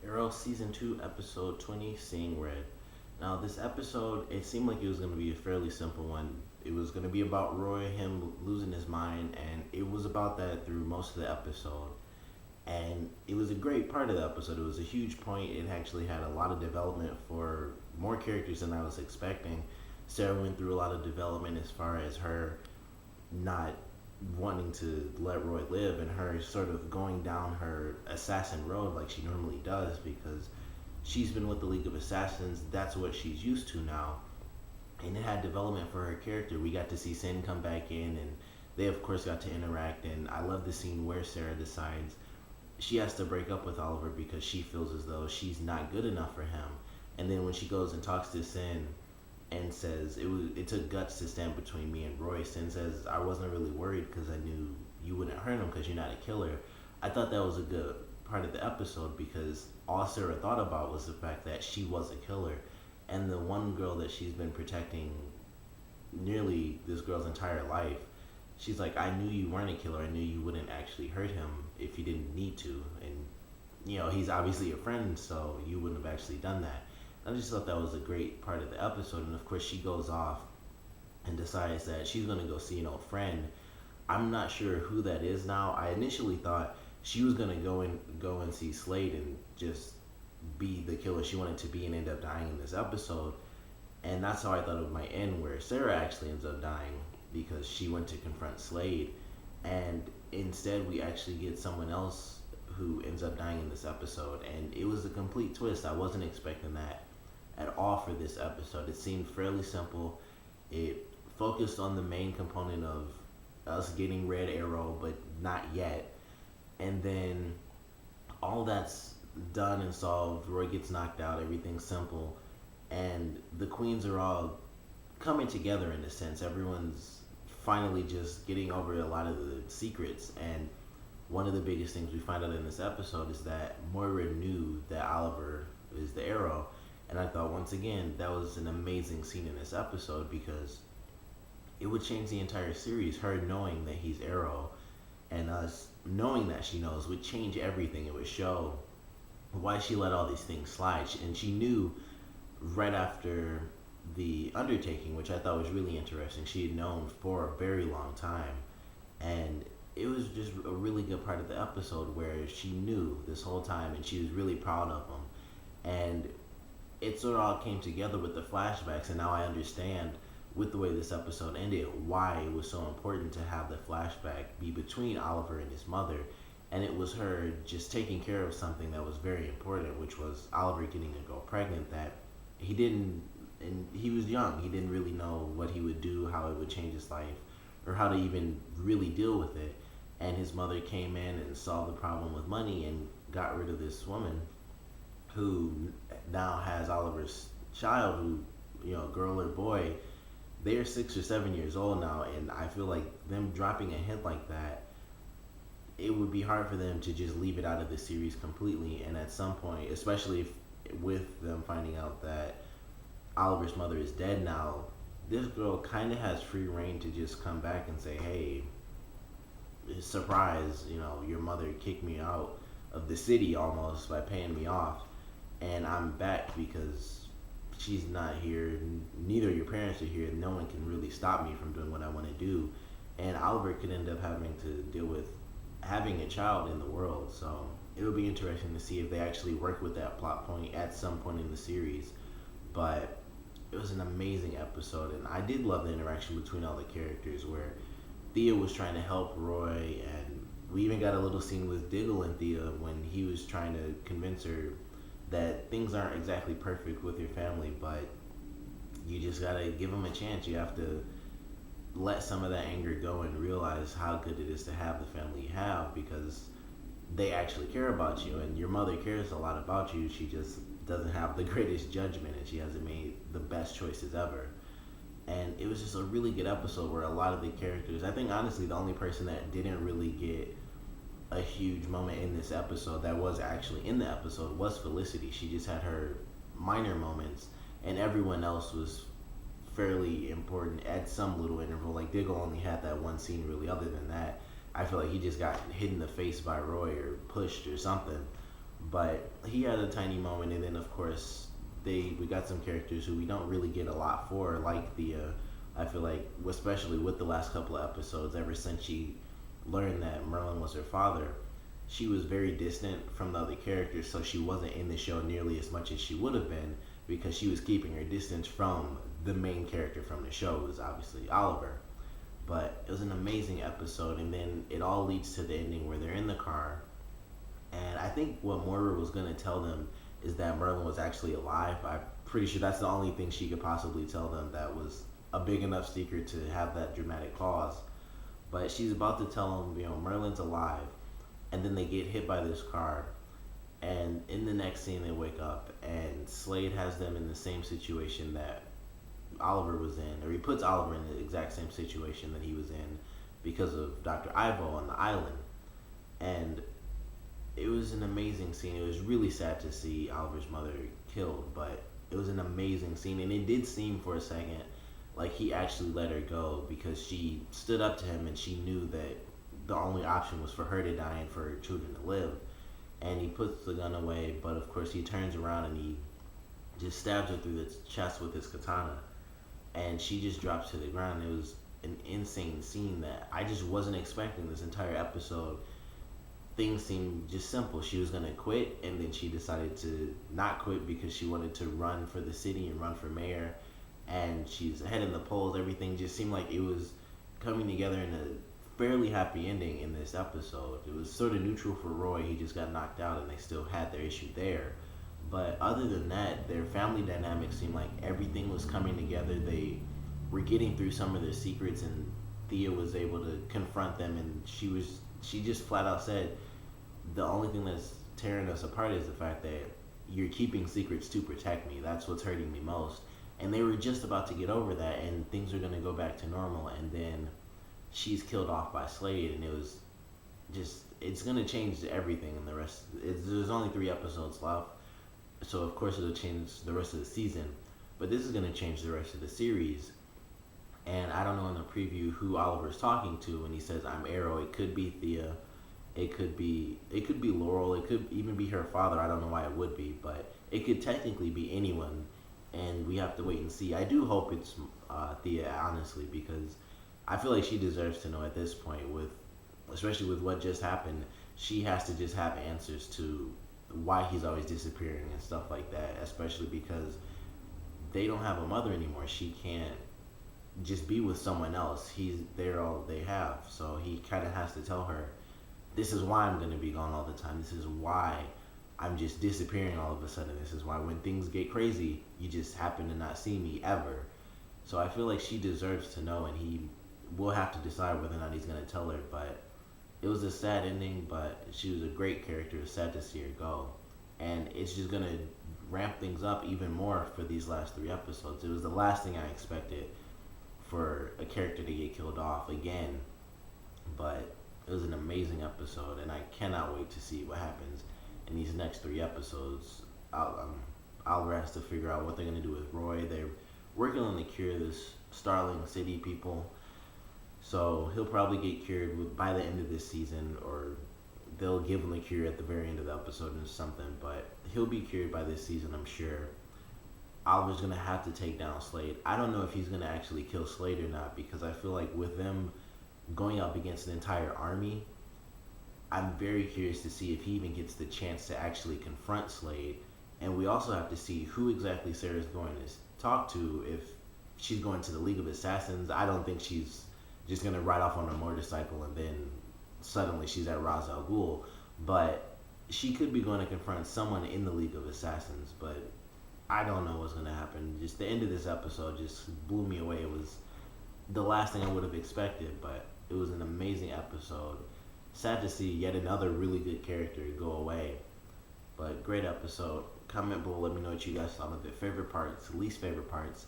Arrow Season 2, Episode 20, Seeing Red. Now, this episode, it seemed like it was going to be a fairly simple one. It was going to be about Roy, him losing his mind, and it was about that through most of the episode. And it was a great part of the episode. It was a huge point. It actually had a lot of development for more characters than I was expecting. Sarah went through a lot of development as far as her not wanting to let Roy live and her sort of going down her assassin road like she normally does because she's been with the League of Assassins. That's what she's used to now. And it had development for her character. We got to see Sin come back in, and they, of course, got to interact. And I love the scene where Sarah decides she has to break up with Oliver because she feels as though she's not good enough for him. And then when she goes and talks to Sin and says it took guts to stand between me and Royce, and says I wasn't really worried because I knew you wouldn't hurt him because you're not a killer. I thought that was a good part of the episode because all Sarah thought about was the fact that she was a killer, and the one girl that she's been protecting nearly this girl's entire life. She's like, I knew you weren't a killer. I knew you wouldn't actually hurt him if you didn't need to, and he's obviously a friend, so you wouldn't have actually done that. I just thought that was a great part of the episode. And of course, she goes off and decides that she's going to go see an old friend. I'm not sure who that is now. I initially thought she was going to go and see Slade and just be the killer she wanted to be and end up dying in this episode. And that's how I thought it might end, where Sarah actually ends up dying because she went to confront Slade. And instead, we actually get someone else who ends up dying in this episode. And it was a complete twist. I wasn't expecting that at all for this episode. It seemed fairly simple. It focused on the main component of us getting Red Arrow, but not yet. And then all that's done and solved. Roy gets knocked out. Everything's simple. And the queens are all coming together in a sense. Everyone's finally just getting over a lot of the secrets. And one of the biggest things we find out in this episode is that Moira knew that Oliver is the Arrow. And I thought, once again, that was an amazing scene in this episode because it would change the entire series. Her knowing that he's Arrow and us knowing that she knows would change everything. It would show why she let all these things slide. And she knew right after the undertaking, which I thought was really interesting. She had known for a very long time. And it was just a really good part of the episode where she knew this whole time and she was really proud of him. And it sort of all came together with the flashbacks, and now I understand with the way this episode ended why it was so important to have the flashback be between Oliver and his mother. And it was her just taking care of something that was very important, which was Oliver getting a girl pregnant that he didn't, and he was young, he didn't really know what he would do, how it would change his life, or how to even really deal with it. And his mother came in and solved the problem with money and got rid of this woman who now has Oliver's child, girl or boy. They're 6 or 7 years old now, and I feel like them dropping a hint like that, it would be hard for them to just leave it out of the series completely. And at some point, especially if, with them finding out that Oliver's mother is dead now, this girl kind of has free reign to just come back and say, hey, surprise, your mother kicked me out of the city almost by paying me off, and I'm back because she's not here. Neither of your parents are here. No one can really stop me from doing what I want to do. And Oliver could end up having to deal with having a child in the world. So it would be interesting to see if they actually work with that plot point at some point in the series. But it was an amazing episode, and I did love the interaction between all the characters where Thea was trying to help Roy, and we even got a little scene with Diggle and Thea when he was trying to convince her that things aren't exactly perfect with your family, but you just gotta give them a chance. You have to let some of that anger go and realize how good it is to have the family you have because they actually care about you, and your mother cares a lot about you. She just doesn't have the greatest judgment, and she hasn't made the best choices ever. And it was just a really good episode where a lot of the characters, I think honestly the only person that didn't really get a huge moment in this episode that was actually in the episode was Felicity. She just had her minor moments, and everyone else was fairly important at some little interval. Like Diggle only had that one scene really. Other than that, I feel like he just got hit in the face by Roy or pushed or something. But he had a tiny moment, and then of course we got some characters who we don't really get a lot for, like Thea. I feel like, especially with the last couple of episodes, ever since she learned that Merlin was her father, she was very distant from the other characters, so she wasn't in the show nearly as much as she would have been because she was keeping her distance from the main character from the show, who was obviously Oliver. But it was an amazing episode, and then it all leads to the ending where they're in the car, and I think what Moira was gonna tell them is that Merlin was actually alive. I'm pretty sure that's the only thing she could possibly tell them that was a big enough secret to have that dramatic pause. But she's about to tell them, Merlin's alive, and then they get hit by this car, and in the next scene they wake up, and Slade has them in the same situation that Oliver was in, or he puts Oliver in the exact same situation that he was in because of Dr. Ivo on the island. And it was an amazing scene. It was really sad to see Oliver's mother killed, but it was an amazing scene, and it did seem for a second like he actually let her go because she stood up to him and she knew that the only option was for her to die and for her children to live. And he puts the gun away, but of course he turns around and he just stabs her through the chest with his katana, and she just drops to the ground. It was an insane scene that I just wasn't expecting this entire episode. Things seemed just simple. She was going to quit, and then she decided to not quit because she wanted to run for the city and run for mayor, and she's ahead in the polls. Everything just seemed like it was coming together in a fairly happy ending in this episode. It was sort of neutral for Roy. He just got knocked out, and they still had their issue there. But other than that, their family dynamic seemed like everything was coming together. They were getting through some of their secrets, and Thea was able to confront them, and she just flat out said, the only thing that's tearing us apart is the fact that you're keeping secrets to protect me. That's what's hurting me most. And they were just about to get over that, and things are going to go back to normal, and then she's killed off by Slade, and it was just, it's going to change everything in the rest. There's only 3 episodes left, so of course it'll change the rest of the season, but this is going to change the rest of the series. And I don't know in the preview who Oliver's talking to when he says I'm Arrow. It could be Thea, it could be Laurel, it could even be her father. I don't know why it would be, but it could technically be anyone, and we have to wait and see. I do hope it's Thea, honestly, because I feel like she deserves to know at this point, especially with what just happened. She has to just have answers to why he's always disappearing and stuff like that, especially because they don't have a mother anymore. She can't just be with someone else. They're all they have. So he kind of has to tell her, this is why I'm going to be gone all the time. This is why I'm just disappearing all of a sudden. This is why when things get crazy, you just happen to not see me ever. So I feel like she deserves to know, and he will have to decide whether or not he's going to tell her. But it was a sad ending, but she was a great character. It's sad to see her go. And it's just going to ramp things up even more for these last 3 episodes. It was the last thing I expected for a character to get killed off again. But it was an amazing episode, and I cannot wait to see what happens in these next 3 episodes. Oliver has to figure out what they're going to do with Roy. They're working on the cure, this Starling City people. So he'll probably get cured by the end of this season, or they'll give him the cure at the very end of the episode or something. But he'll be cured by this season, I'm sure. Oliver's going to have to take down Slade. I don't know if he's going to actually kill Slade or not, because I feel like with them going up against an entire army, I'm very curious to see if he even gets the chance to actually confront Slade. And we also have to see who exactly Sarah's going to talk to. If she's going to the League of Assassins, I don't think she's just going to ride off on a motorcycle and then suddenly she's at Ra's al Ghul. But she could be going to confront someone in the League of Assassins. But I don't know what's going to happen. Just the end of this episode just blew me away. It was the last thing I would have expected, but it was an amazing episode. Sad to see yet another really good character go away, but great episode. Comment below, let me know what you guys thought of it. Favorite parts, least favorite parts,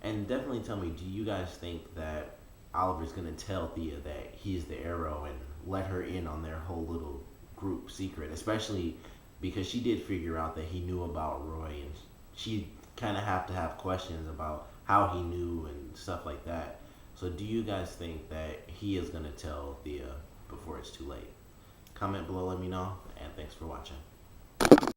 and definitely tell me, do you guys think that Oliver's gonna tell Thea that he's the Arrow and let her in on their whole little group secret, especially because she did figure out that he knew about Roy, and she kind of have to have questions about how he knew and stuff like that. So do you guys think that he is going to tell Thea before it's too late? Comment below, let me know, and thanks for watching.